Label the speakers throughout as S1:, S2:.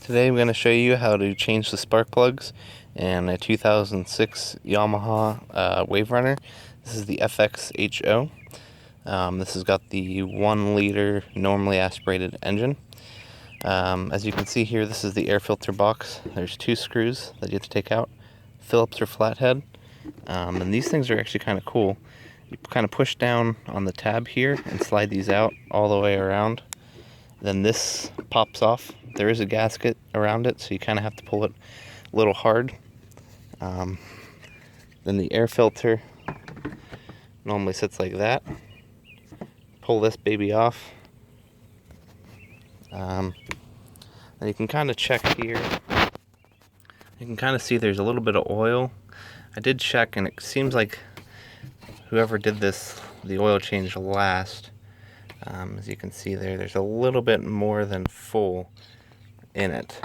S1: Today I'm going to show you how to change the spark plugs in a 2006 Yamaha Wave Runner. This is the FXHO. This has got the 1 liter normally aspirated engine. As you can see here, this is the air filter box. There's 2 screws that you have to take out, Phillips or flathead. And these things are actually kind of cool. You kind of push down on the tab here and slide these out all the way around. Then this pops off. There is a gasket around it, so you kind of have to pull it a little hard. Then the air filter normally sits like that. Pull this baby off. Then you can kind of check here. You can kind of see there's a little bit of oil. I did check, and it seems like whoever did this, the oil change last. As you can see there's a little bit more than full in it.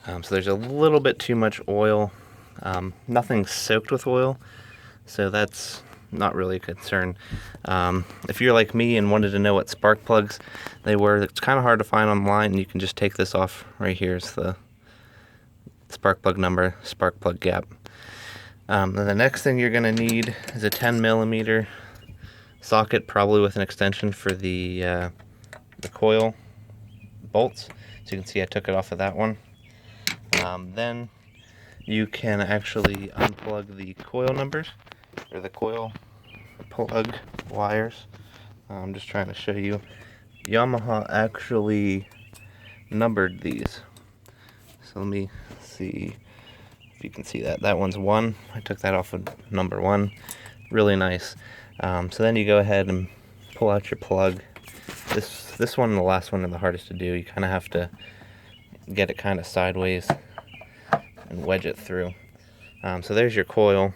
S1: So there's a little bit too much oil. Nothing's soaked with oil, so that's not really a concern. If you're like me and wanted to know what spark plugs they were, it's kind of hard to find online, and you can just take this off right here. It's the spark plug number, spark plug gap. Then the next thing you're going to need is a 10mm socket, probably with an extension for the coil bolts. So you can see I took it off of that one. Then you can actually unplug the coil numbers, or the coil plug wires. I'm just trying to show you. Yamaha actually numbered these. So let me see if you can see that. That one's 1. I took that off of number 1. Really nice. So then you go ahead and pull out your plug. This one and the last one are the hardest to do. You kind of have to get it kind of sideways and wedge it through. So there's your coil.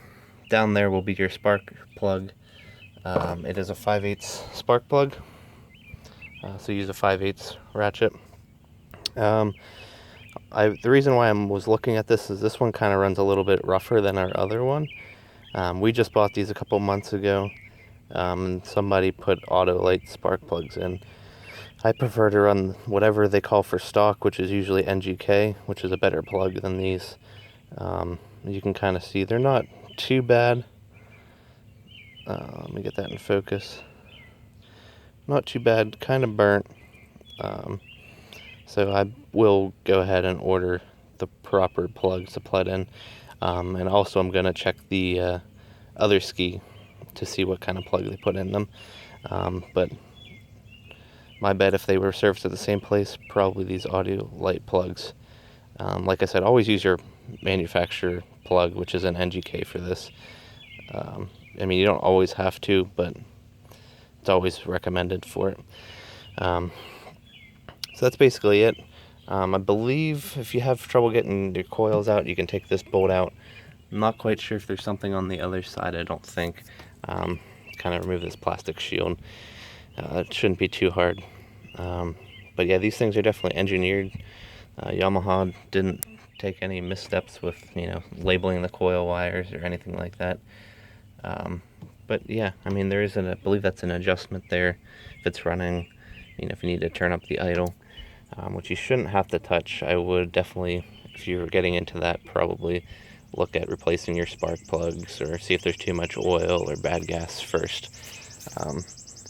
S1: Down there will be your spark plug. It is a 5/8 spark plug. So use a 5/8 ratchet. The reason why I was looking at this is this one kind of runs a little bit rougher than our other one. We just bought these a couple months ago, and somebody put auto light spark plugs in. I prefer to run whatever they call for stock, which is usually NGK, which is a better plug than these. You can kind of see they're not too bad. Let me get that in focus. Not too bad, kind of burnt. So I will go ahead and order the proper plugs to plug in. And also I'm going to check the other ski to see what kind of plug they put in them. But my bet, if they were serviced at the same place, probably these audio light plugs. Like I said, always use your manufacturer plug, which is an NGK for this. I mean, you don't always have to, but it's always recommended for it. So that's basically it. I believe if you have trouble getting your coils out, you can take this bolt out. I'm not quite sure if there's something on the other side. I don't think. Kind of remove this plastic shield. It shouldn't be too hard. But yeah, these things are definitely engineered. Yamaha didn't take any missteps with, labeling the coil wires or anything like that. But yeah, I mean, there is I believe that's an adjustment there if it's running, if you need to turn up the idle, which you shouldn't have to touch. I would definitely, if you're getting into that, probably look at replacing your spark plugs or see if there's too much oil or bad gas first.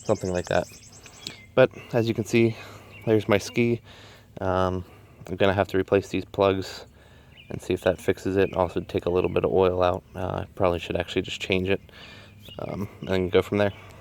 S1: Something like that. But as you can see, there's my ski. I'm gonna have to replace these plugs and see if that fixes it. Also take a little bit of oil out. I probably should actually just change it and go from there.